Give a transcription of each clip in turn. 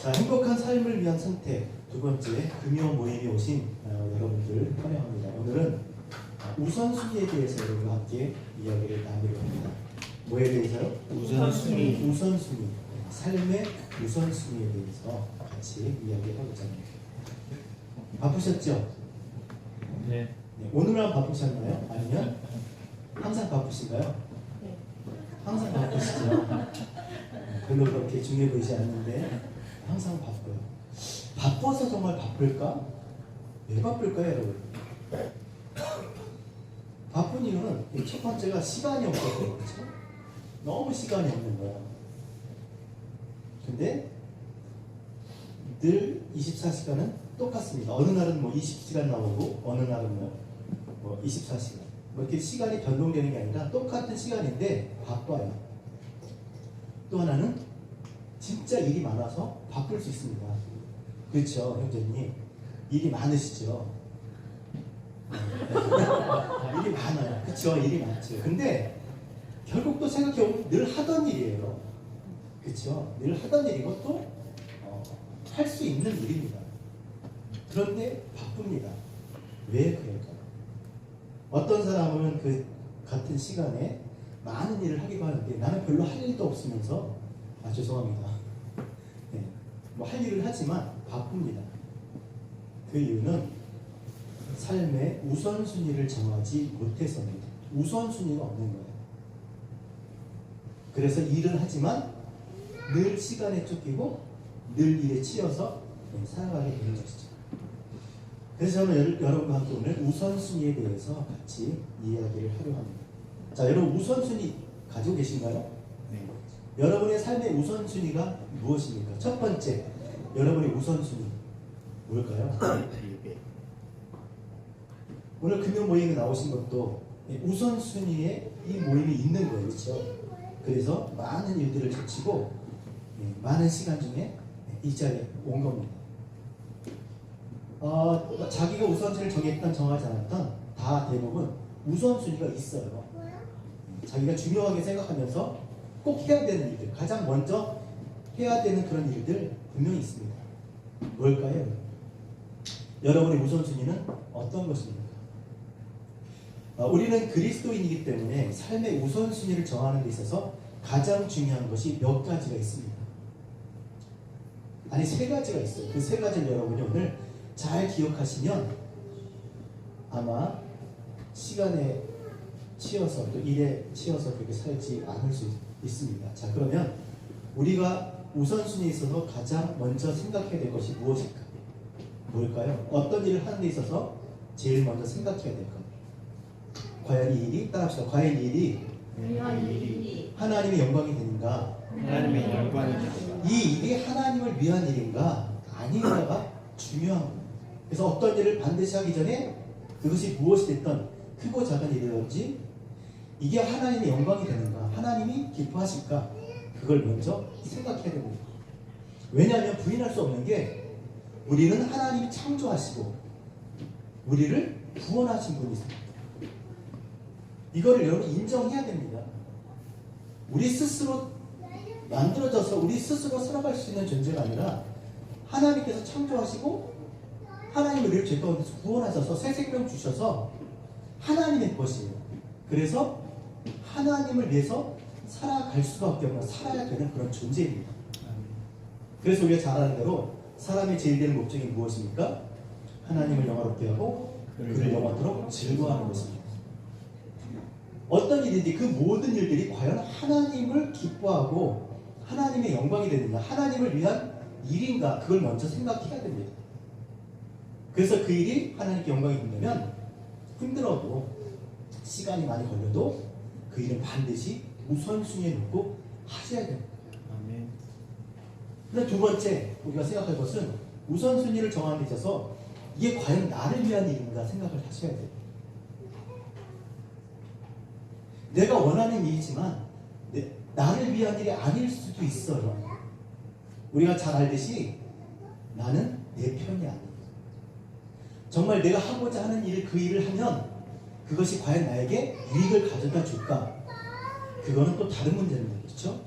자, 행복한 삶을 위한 선택 두 번째 금요 모임에 오신 여러분들 환영합니다. 오늘은 우선순위에 대해서 여러분과 함께 이야기를 나누려고 합니다. 뭐에 대해서요? 우선순위. 우선순위. 삶의 우선순위에 대해서 같이 이야기하고자 합니다. 바쁘셨죠? 네. 네, 오늘만 바쁘셨나요? 아니면 항상 바쁘신가요? 네. 항상 바쁘시죠? 별로 그렇게 중요해 보이지 않는데 항상 바빠요. 바빠서 정말 바쁠까? 왜 바쁠까요, 여러분? 바쁜 이유는 첫 번째가 시간이 없어서 그렇죠? 너무 시간이 없는 거야. 근데 늘 24시간은 똑같습니다. 어느 날은 뭐 20시간 나오고 어느 날은 뭐 24시간. 뭐 이렇게 시간이 변동되는 게 아니라 똑같은 시간인데 바빠요. 또 하나는 진짜 일이 많아서 바쁠 수 있습니다. 그렇죠, 형제님? 일이 많으시죠? 일이 많아요. 그렇죠, 일이 많죠. 근데 결국 또 생각해보면 늘 하던 일이에요. 그렇죠? 늘 하던 일이고 또 할 수 있는 일입니다. 그런데 바쁩니다. 왜 그럴까요? 어떤 사람은 그 같은 시간에 많은 일을 하기도 하는데 나는 별로 할 일도 없으면서 죄송합니다. 네, 뭐 할 일을 하지만 바쁩니다. 그 이유는 삶의 우선순위를 정하지 못해서입니다. 우선순위가 없는 거예요. 그래서 일을 하지만 늘 시간에 쫓기고 늘 일에 치여서 살아가게 되는 것이죠. 그래서 저는 여러분과 함께 오늘 우선순위에 대해서 같이 이야기를 하려고 합니다. 자, 여러분 우선순위 가지고 계신가요? 네. 여러분의 삶의 우선순위가 무엇입니까? 첫 번째, 여러분의 우선순위 뭘까요? 예배. 오늘 금요 모임에 나오신 것도 우선순위에 이 모임이 있는 거예요. 그렇죠? 그래서 많은 일들을 제치고 많은 시간 중에 이 자리에 온 겁니다. 자기가 우선순위를 정하지 않았던 다 대부분 우선순위가 있어요. 자기가 중요하게 생각하면서 꼭 해야 되는 일들, 가장 먼저 해야 되는 그런 일들 분명히 있습니다. 뭘까요? 여러분의 우선순위는 어떤 것입니까? 우리는 그리스도인이기 때문에 삶의 우선순위를 정하는 데 있어서 가장 중요한 것이 몇 가지가 있습니다. 아니, 세 가지가 있어요. 그 세 가지를 여러분이 오늘 잘 기억하시면 아마 시간에 치여서 또 일에 치여서 그렇게 살지 않을 수 있습니다. 자, 그러면 우리가 우선순위에 있어서 가장 먼저 생각해야 될 것이 무엇일까? 뭘까요? 어떤 일을 하는 데 있어서 제일 먼저 생각해야 될까? 과연 이 일이, 따라합시다. 과연 이 일이 하나님의 영광이 되는가? 하나님의 영광이 되는가? 이 일이 하나님을 위한 일인가? 아닌가가 중요한 겁니다. 그래서 어떤 일을 반드시 하기 전에 그것이 무엇이 됐던 크고 작은 일이든지 이게 하나님의 영광이 되는가? 하나님이 기뻐하실까? 그걸 먼저 생각해야 됩니다. 왜냐하면 부인할 수 없는 게 우리는 하나님이 창조하시고 우리를 구원하신 분이십니다. 이거를 여러분 인정해야 됩니다. 우리 스스로 만들어져서 우리 스스로 살아갈 수 있는 존재가 아니라 하나님께서 창조하시고 하나님을 우리를 죄 가운데서 구원하셔서 새 생명 주셔서 하나님의 것이에요. 그래서 하나님을 위해서 살아갈 수밖에 없는, 살아야 되는 그런 존재입니다. 그래서 우리가 잘 아는 대로 사람의 제일 되는 목적이 무엇입니까? 하나님을 영화롭게 하고 그를 영원토록 즐거워하는 것입니다. 어떤 일인지 그 모든 일들이 과연 하나님을 기뻐하고 하나님의 영광이 되느냐, 하나님을 위한 일인가, 그걸 먼저 생각해야 됩니다. 그래서 그 일이 하나님께 영광이 된다면 힘들어도 시간이 많이 걸려도 그 일은 반드시 우선순위에 놓고 하셔야 됩니다. 아멘. 그런데 두 번째 우리가 생각할 것은 우선순위를 정하는 데 있어서 이게 과연 나를 위한 일인가 생각을 하셔야 돼요. 내가 원하는 일이지만 나를 위한 일이 아닐 수도 있어요. 우리가 잘 알듯이 나는 내 편이 아니에요. 정말 내가 하고자 하는 일, 그 일을 하면 그것이 과연 나에게 유익을 가져다 줄까? 그거는 또 다른 문제입니다. 그렇죠?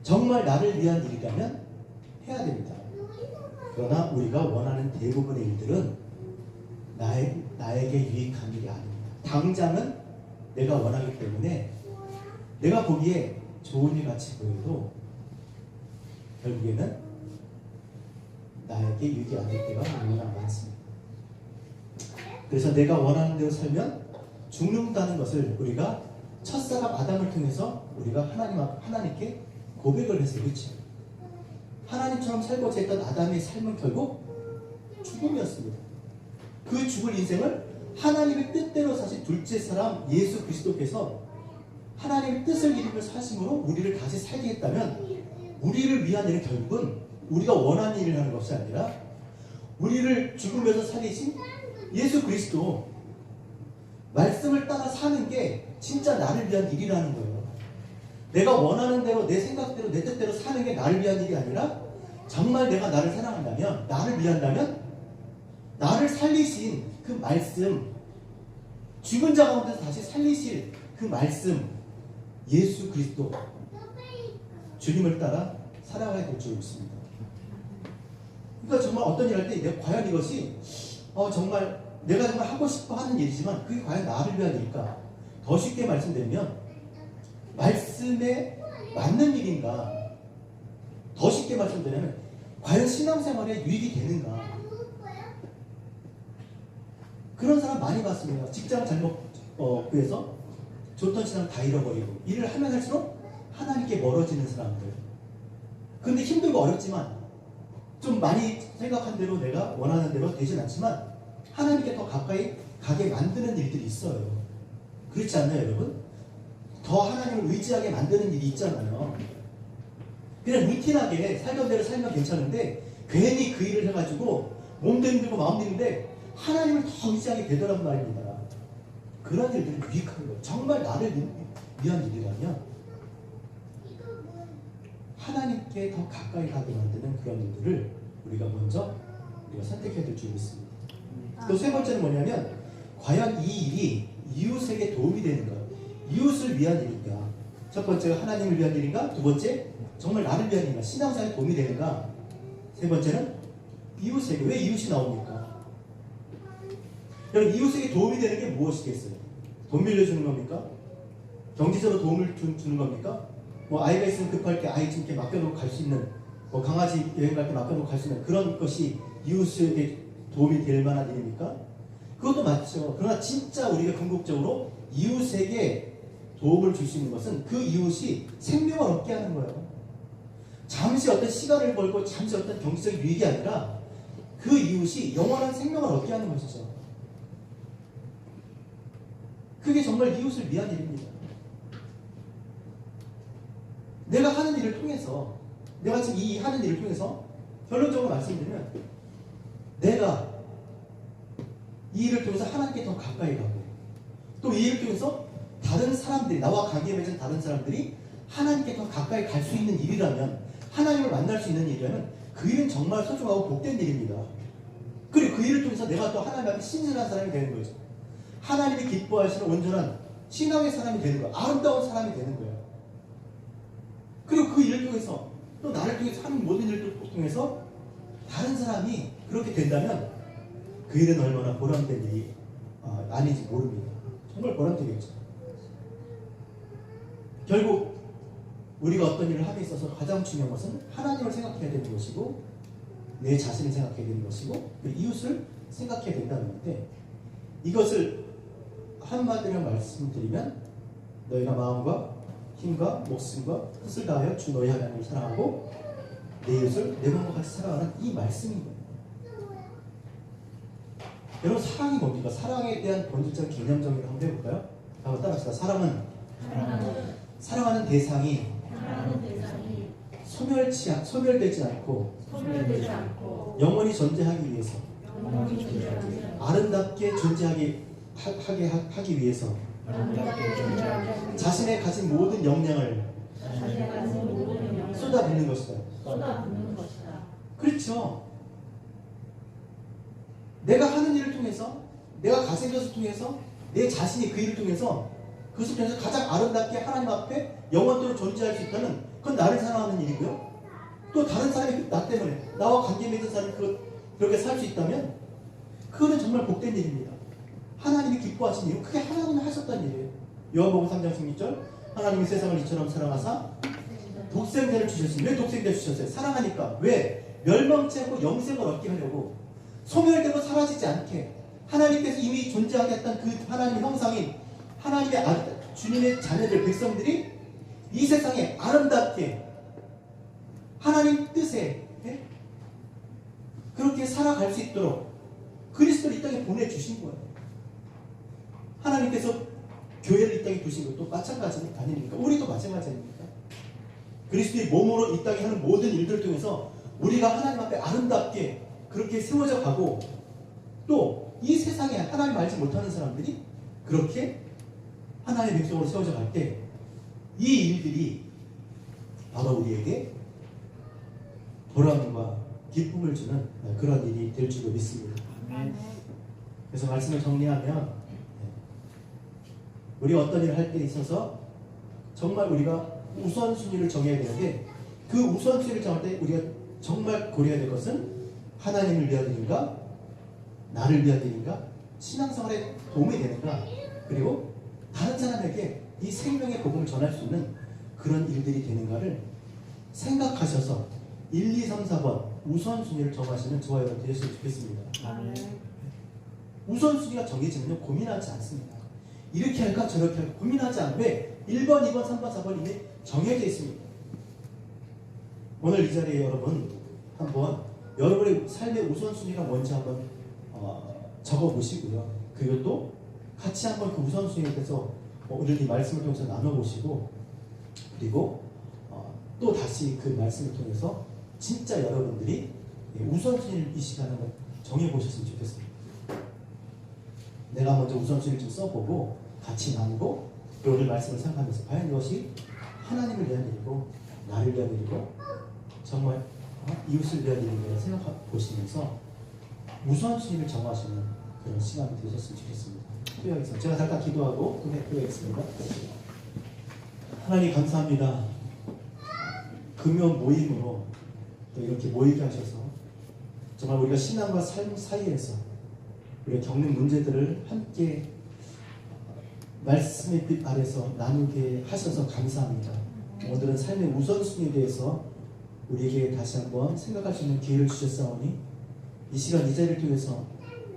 정말 나를 위한 일이라면 해야 됩니다. 그러나 우리가 원하는 대부분의 일들은 나에게 유익한 일이 아닙니다. 당장은 내가 원하기 때문에 내가 보기에 좋은 일 같이 보여도 결국에는 나에게 유익이 안 될 때가 너무나 많습니다. 그래서 내가 원하는 대로 살면 죽는다는 것을 우리가 첫사람 아담을 통해서 우리가 하나님께 고백을 해서 그렇죠. 하나님처럼 살고자 했던 아담의 삶은 결국 죽음이었습니다. 그 죽을 인생을 하나님의 뜻대로 사실 둘째 사람 예수 그리스도께서 하나님의 뜻을 이루며 사심으로 우리를 다시 살게 했다면 우리를 위한 일은 결국은 우리가 원하는 일을 하는 것이 아니라 우리를 죽음에서 살리신 예수 그리스도 말씀을 따라 사는 게 진짜 나를 위한 일이라는 거예요. 내가 원하는 대로 내 생각대로 내 뜻대로 사는 게 나를 위한 일이 아니라 정말 내가 나를 사랑한다면 나를 위한다면 나를 살리신 그 말씀 죽은 자 가운데서 다시 살리실 그 말씀 예수 그리스도 주님을 따라 살아가야 될 줄 믿습니다. 그러니까 정말 어떤 일 할 때 과연 이것이 정말 내가 정말 하고 싶어 하는 일이지만 그게 과연 나를 위한 일일까? 더 쉽게 말씀드리면 말씀에 맞는 일인가? 더 쉽게 말씀드리면 과연 신앙생활에 유익이 되는가? 그런 사람 많이 봤습니다. 직장을 잘못 구해서 좋던 신앙 다 잃어버리고 일을 하면 할수록 하나님께 멀어지는 사람들. 근데 힘들고 어렵지만 좀 많이 생각한 대로 내가 원하는 대로 되진 않지만 하나님께 더 가까이 가게 만드는 일들이 있어요. 그렇지 않나요, 여러분? 더 하나님을 의지하게 만드는 일이 있잖아요. 그냥 루틴하게 살던 대로 살면 괜찮은데 괜히 그 일을 해가지고 몸도 힘들고 마음도 힘든데 하나님을 더 의지하게 되더란 말입니다. 그런 일들이 유익한 거예요. 정말 나를 위한 일이라면 하나님께 더 가까이 가게 만드는 그런 일들을 우리가 선택해야 될 줄 믿습니다. 또 세 번째는 뭐냐면 과연 이 일이 이웃에게 도움이 되는가? 이웃을 위한 일인가? 첫 번째가 하나님을 위한 일인가? 두 번째 정말 나를 위한 일인가? 신앙생활에 도움이 되는가? 세 번째는 이웃에게. 왜 이웃이 나옵니까? 여러분 이웃에게 도움이 되는 게 무엇이겠어요? 돈 빌려주는 겁니까? 경제적으로 도움을 주는 겁니까? 뭐 아이가 있으면 급할 때 아이 좀 이렇게 맡겨놓고 갈 수 있는 뭐 강아지 여행 갈 때 맡겨놓고 갈 수 있는 그런 것이 이웃에게 도움이 될 만한 일입니까? 그것도 맞죠. 그러나 진짜 우리가 궁극적으로 이웃에게 도움을 줄 수 있는 것은 그 이웃이 생명을 얻게 하는 거예요. 잠시 어떤 시간을 벌고 잠시 어떤 경제적 유익이 아니라 그 이웃이 영원한 생명을 얻게 하는 것이죠. 그게 정말 이웃을 위한 일입니다. 내가 하는 일을 통해서 내가 지금 이 하는 일을 통해서 결론적으로 말씀드리면 내가 이 일을 통해서 하나님께 더 가까이 가고 또 이 일을 통해서 다른 사람들이 나와 관계 맺은 다른 사람들이 하나님께 더 가까이 갈 수 있는 일이라면 하나님을 만날 수 있는 일이라면 그 일은 정말 소중하고 복된 일입니다. 그리고 그 일을 통해서 내가 또 하나님 앞에 신실한 사람이 되는 거죠. 하나님이 기뻐하시는 온전한 신앙의 사람이 되는 거예요. 아름다운 사람이 되는 거예요. 그리고 그 일을 통해서 또 나를 통해서 하는 모든 일을 통해서 다른 사람이 그렇게 된다면 그 일은 얼마나 보람된 일이 아닌지 모릅니다. 정말 보람되겠죠. 결국 우리가 어떤 일을 함에 있어서 가장 중요한 것은 하나님을 생각해야 되는 것이고 내 자신을 생각해야 되는 것이고 이웃을 생각해야 된다는 건데 이것을 한마디로 말씀드리면 너희가 마음과 힘과 목숨과 뜻을 다하여 주 너희 하나님을 사랑하고 내 이웃을 내 몸과 같이 사랑하는 이 말씀인 거예요. 여러분 사랑이 뭡니까? 사랑에 대한 본질적 개념 정의를 한번 해볼까요? 한번 따라합시다. 사랑하는 대상이 소멸되지 않고 영원히 존재하기 위해서 아름답게 존재하기 하기 위해서 자신의 가진 모든 역량을 쏟아붓는 것이다. 그렇죠. 내가 하는 일을 통해서 내가 가진 것을 통해서 내 자신이 그 일을 통해서 그것을 통해서 가장 아름답게 하나님 앞에 영원토록 존재할 수 있다면 그건 나를 사랑하는 일이고요. 또 다른 사람이 나 때문에 나와 관계 맺은 사람이 그렇게 살 수 있다면 그거는 정말 복된 일입니다. 하나님이 기뻐하신 이유, 그게 하나님이 하셨다는 일이에요. 요한복음 3장 16절, 하나님이 세상을 이처럼 사랑하사 독생자를 주셨습니다. 왜 독생자를 주셨어요? 사랑하니까. 왜? 멸망치 않고 영생을 얻게 하려고, 소멸되고 사라지지 않게, 하나님께서 이미 존재하게 했던 그 하나님의 형상인 하나님의 주님의 자녀들, 백성들이 이 세상에 아름답게 하나님 뜻에 그렇게 살아갈 수 있도록 그리스도를 이 땅에 보내주신 거예요. 하나님께서 교회를 이 땅에 두신 것도 마찬가지 아닙니까? 우리도 마찬가지 아닙니까? 그리스도의 몸으로 이 땅에 하는 모든 일들을 통해서 우리가 하나님 앞에 아름답게 그렇게 세워져 가고, 또 이 세상에 하나님 알지 못하는 사람들이 그렇게 하나님의 백성으로 세워져 갈 때 이 일들이 바로 우리에게 보람과 기쁨을 주는 그런 일이 될 줄로 믿습니다. 그래서 말씀을 정리하면, 우리 어떤 일을 할 때 있어서 정말 우리가 우선순위를 정해야 되는데, 그 우선순위를 정할 때 우리가 정말 고려해야 될 것은 하나님을 위한 일인가, 나를 위한 일인가, 신앙생활에 도움이 되는가, 그리고 다른 사람에게 이 생명의 복음을 전할 수 있는 그런 일들이 되는가를 생각하셔서 1, 2, 3, 4번 우선순위를 정하시는 저와 여러분 되셨으면 좋겠습니다. 우선순위가 정해지면 고민하지 않습니다. 이렇게 할까 저렇게 할까 고민하지 않아요. 왜? 1번, 2번, 3번, 4번 이미 정해져 있습니다. 오늘 이 자리에 여러분 한번 여러분의 삶의 우선순위가 뭔지 한번 적어보시고요. 그리고 또 같이 한번 그 우선순위에 대해서 오늘 이 말씀을 통해서 나눠보시고, 그리고 또 다시 그 말씀을 통해서 진짜 여러분들이 우선순위를 이 시간에 한번 정해보셨으면 좋겠습니다. 내가 먼저 우선순위를 좀 써보고 같이 나누고, 오늘 말씀을 생각하면서 과연 이것이 하나님을 위한 일이고 나를 위한 일이고 정말 이웃을 위한 일인가 생각해 보시면서 우선순위를 정하시는 그런 시간이 되셨으면 좋겠습니다. 기도하겠습니다. 제가 잠깐 기도하고 기도하겠습니다. 하나님 감사합니다. 금요 모임으로 또 이렇게 모이게 하셔서 정말 우리가 신앙과 삶 사이에서 우리가 겪는 문제들을 함께 말씀의 빛 아래서 나누게 하셔서 감사합니다. 오늘은 삶의 우선순위에 대해서 우리에게 다시 한번 생각할 수 있는 기회를 주셨사오니 이 시간 이 자리를 통해서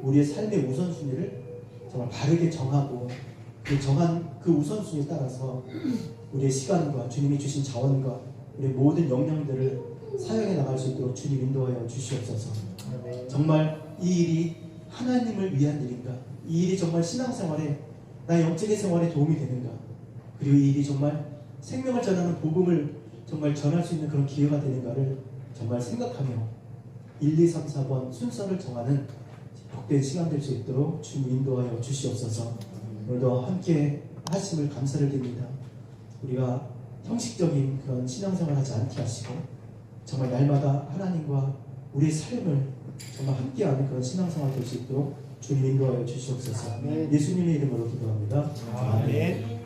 우리의 삶의 우선순위를 정말 바르게 정하고 그 정한 그 우선순위에 따라서 우리의 시간과 주님이 주신 자원과 우리의 모든 역량들을 사용해 나갈 수 있도록 주님 인도하여 주시옵소서. 정말 이 일이 하나님을 위한 일인가? 이 일이 정말 신앙생활에, 나의 영적인 생활에 도움이 되는가? 그리고 이 일이 정말 생명을 전하는 복음을 정말 전할 수 있는 그런 기회가 되는가를 정말 생각하며 1, 2, 3, 4번 순서를 정하는 복된 시간 될 수 있도록 주님 인도하여 주시옵소서. 오늘도 함께 하심을 감사를 드립니다. 우리가 형식적인 그런 신앙생활 하지 않게 하시고 정말 날마다 하나님과 우리의 삶을 정말 함께하는 그런 신앙생활 될 수 있도록 주님 인도하여 주시옵소서. 예수님의 이름으로 기도합니다. 아멘.